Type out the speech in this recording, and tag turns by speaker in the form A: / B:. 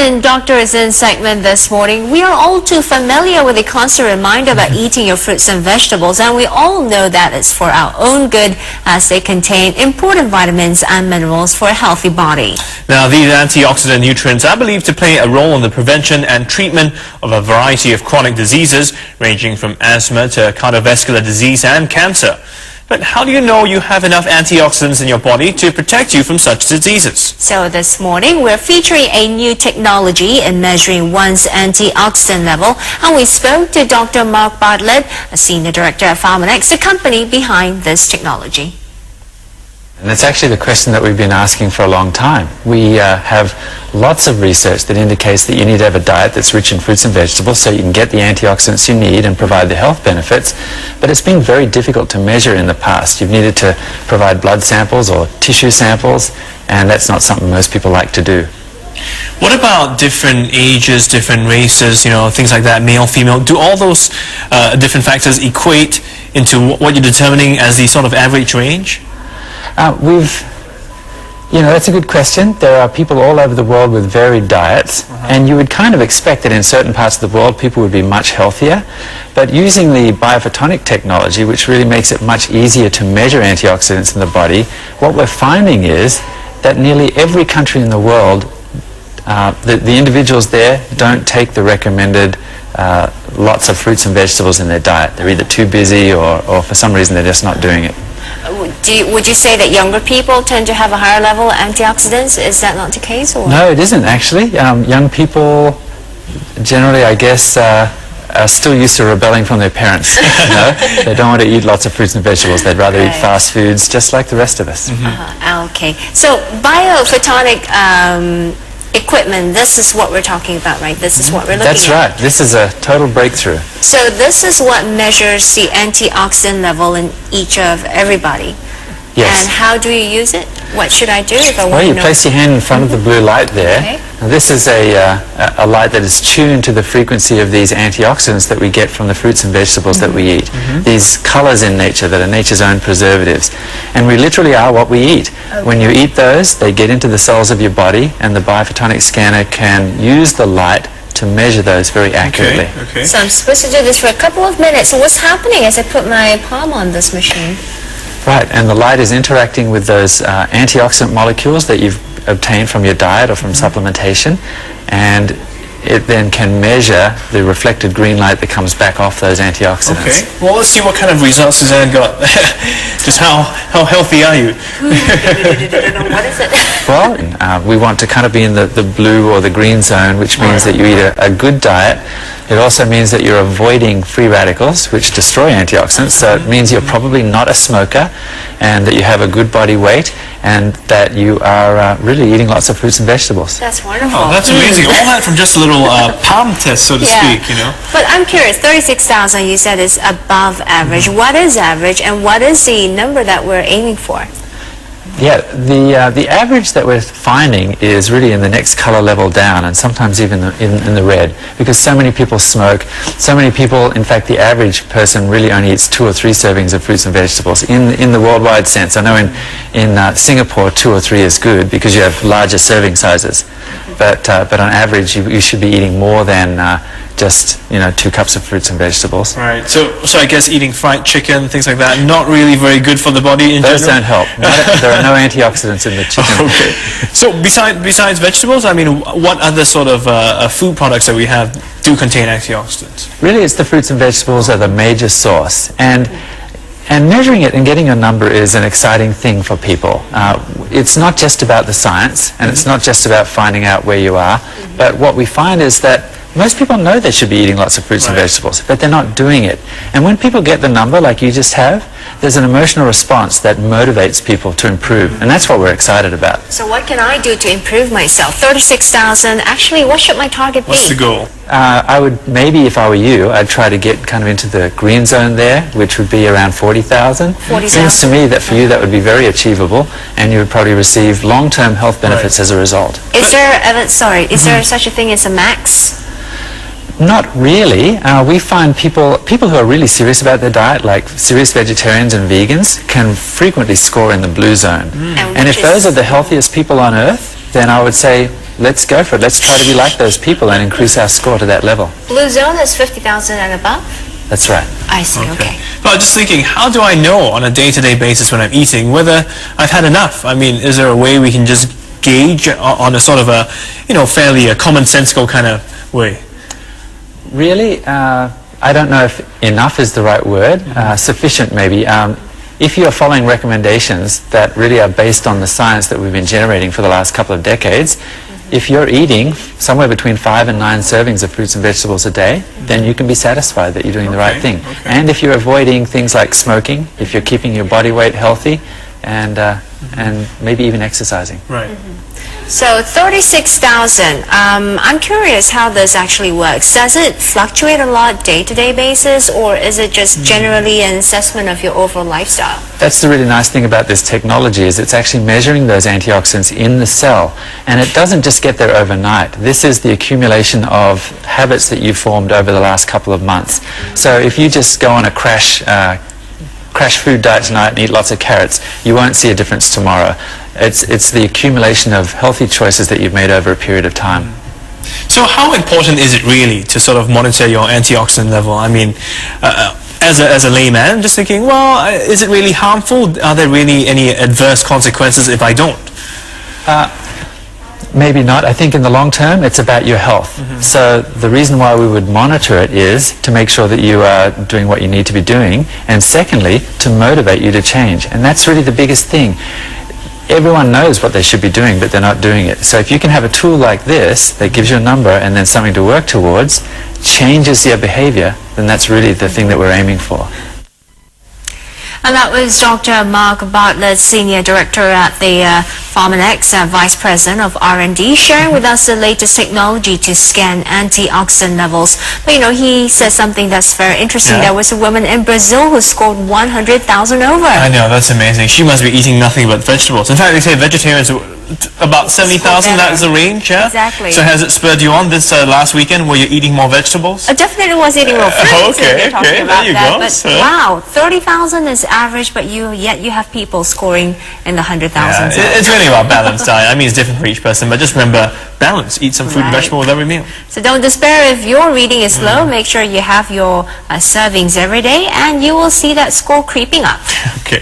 A: in Dr. Zin's segment this morning, we are all too familiar with the constant reminder about eating your fruits and vegetables, and we all know that it's for our own good as they contain important vitamins and minerals for a healthy body.
B: Now, these antioxidant nutrients are believed to play a role in the prevention and treatment of a variety of chronic diseases, ranging from asthma to cardiovascular disease and cancer. But how do you know you have enough antioxidants in your body to protect you from such diseases? So
A: this morning, we're featuring a new technology in measuring one's antioxidant level, and we spoke to Dr. Mark Bartlett, a Senior Director at Pharmanex, the company behind this technology.
C: And that's actually the question that we've been asking for a long time. We have lots of research that indicates that you need to have a diet that's rich in fruits and vegetables so you can get the antioxidants you need and provide the health benefits. But it's been very difficult to measure in the past. You've needed to provide blood samples or tissue samples, and that's not something most people like to do.
B: What about different ages, different races, things like that, male, female? Do all those different factors equate into what you're determining as the sort of average range?
C: That's a good question. There are people all over the world with varied diets, and you would kind of expect that in certain parts of the world people would be much healthier. But using the biophotonic technology, which really makes it much easier to measure antioxidants in the body, what we're finding is that nearly every country in the world, the individuals there don't take the recommended lots of fruits and vegetables in their diet. They're either too busy or for some reason they're just not doing it.
A: Would you say that younger people tend to have a higher level of antioxidants? Is that not the case? Or?
C: No, it isn't actually. Young people generally, I guess, are still used to rebelling from their parents. They don't want to eat lots of fruits and vegetables. They'd rather eat fast foods just like the rest of us.
A: Okay. So biophotonic equipment, this is what we're talking about, right? This is what we're looking at.
C: That's right. This is a total breakthrough.
A: So this is what measures the antioxidant level in each of everybody.
C: Yes.
A: And how do you use it? What should I do if I want to know?
C: Well, you place your hand in front of the blue light there.
A: Okay.
C: Now, this is a light that is tuned to the frequency of these antioxidants that we get from the fruits and vegetables that we eat. These colors in nature that are nature's own preservatives. And we literally are what we eat.
A: Okay.
C: When you eat those, they get into the cells of your body, and the biophotonic scanner can use the light to measure those very accurately.
B: Okay.
A: So I'm supposed to do this for a couple of minutes. So what's happening as I put my palm on this machine?
C: Right, and the light is interacting with those antioxidant molecules that you've obtained from your diet or from supplementation, and it then can measure the reflected green light that comes back off those antioxidants.
B: Okay, well, let's see what kind of results Suzanne got. Just how healthy are you?
A: What is it?
C: Well, we want to kind of be in the blue or the green zone, which means that you eat a good diet. It also means that you're avoiding free radicals, which destroy antioxidants, so it means you're probably not a smoker, and that you have a good body weight, and that you are really eating lots of fruits and vegetables.
A: That's wonderful.
B: Oh, that's amazing. All that from just a little palm test, so to speak,
A: But I'm curious, 36,000 you said is above average. What is average, and what is the number that we're aiming for?
C: Yeah, the average that we're finding is really in the next color level down, and sometimes even in the red, because so many people smoke. So many people, in fact, the average person really only eats 2 or 3 servings of fruits and vegetables in the worldwide sense. I know in Singapore 2 or 3 is good because you have larger serving sizes, but on average you should be eating more than just 2 cups of fruits and vegetables.
B: Right. So I guess eating fried chicken, things like that, not really very good for the body in
C: Those
B: general?
C: don't help. There are no antioxidants in the chicken.
B: Okay. So besides vegetables, I mean, what other sort of food products that we have do contain antioxidants?
C: Really, it's the fruits and vegetables are the major source, and measuring it and getting a number is an exciting thing for people. It's not just about the science, and it's not just about finding out where you are, but what we find is that most people know they should be eating lots of fruits and vegetables, but they're not doing it. And when people get the number like you just have, there's an emotional response that motivates people to improve, and that's what we're excited about.
A: So what can I do to improve myself? 36,000, actually, what should my target be?
B: What's the goal?
C: I would, maybe if I were you, I'd try to get kind of into the green zone there, which would be around 40,000.
A: 40,000.
C: Seems to me that for you that would be very achievable, and you would probably receive long-term health benefits as a result.
A: Is there, is there such a thing as a max?
C: Not really. We find people who are really serious about their diet, like serious vegetarians and vegans, can frequently score in the blue zone. And if those are the healthiest people on earth, then I would say let's go for it. Let's try to be like those people and increase our score to that level.
A: Blue zone is 50,000 and above?
C: That's right.
A: I see, okay.
B: But I was just thinking, how do I know on a day-to-day basis when I'm eating whether I've had enough? I mean, is there a way we can just gauge on a sort of a, fairly commonsensical kind of way?
C: Really, I don't know if enough is the right word. Sufficient, maybe. If you are following recommendations that really are based on the science that we've been generating for the last couple of decades, if you're eating somewhere between 5 and 9 servings of fruits and vegetables a day, then you can be satisfied that you're doing the right thing.
B: Okay.
C: And if you're avoiding things like smoking, if you're keeping your body weight healthy, and maybe even exercising.
B: Right.
A: So 36,000, I'm curious how this actually works. Does it fluctuate a lot day-to-day basis, or is it just generally an assessment of your overall lifestyle?
C: That's the really nice thing about this technology, is it's actually measuring those antioxidants in the cell, and it doesn't just get there overnight. This is the accumulation of habits that you've formed over the last couple of months. So if you just go on a crash food diet tonight and eat lots of carrots, you won't see a difference tomorrow. It's the accumulation of healthy choices that you've made over a period of time.
B: So how important is it really to sort of monitor your antioxidant level? I mean, as a layman, I'm just thinking, well, is it really harmful? Are there really any adverse consequences if I don't?
C: Maybe not. I think in the long term, it's about your health. So the reason why we would monitor it is to make sure that you are doing what you need to be doing, and secondly, to motivate you to change. And that's really the biggest thing. Everyone knows what they should be doing, but they're not doing it. So if you can have a tool like this that gives you a number and then something to work towards, changes your behavior, then that's really the thing that we're aiming for.
A: And that was Dr. Mark Bartlett, Senior Director at the Pharmanex, Vice President of R&D, sharing with us the latest technology to scan antioxidant levels. But he said something that's very interesting.
B: Yeah.
A: There was a woman in Brazil who scored 100,000 over.
B: I know, that's amazing. She must be eating nothing but vegetables. In fact, they say vegetarians about 70,000, that is the range, yeah?
A: Exactly.
B: So has it spurred you on this last weekend? Were you eating more vegetables?
A: I definitely was eating more fruits.
B: Okay,
A: if you're talking
B: okay,
A: about
B: there you
A: that.
B: go.
A: But
B: So-
A: wow, 30,000 is average, but yet you have people scoring in the 100,000s.
B: Yeah, it's really about balanced diet. I mean, it's different for each person, but just remember, balance. Eat some fruit and
A: Right.
B: vegetable with every meal.
A: So don't despair if your reading is low. Make sure you have your servings every day, and you will see that score creeping up.
B: Okay.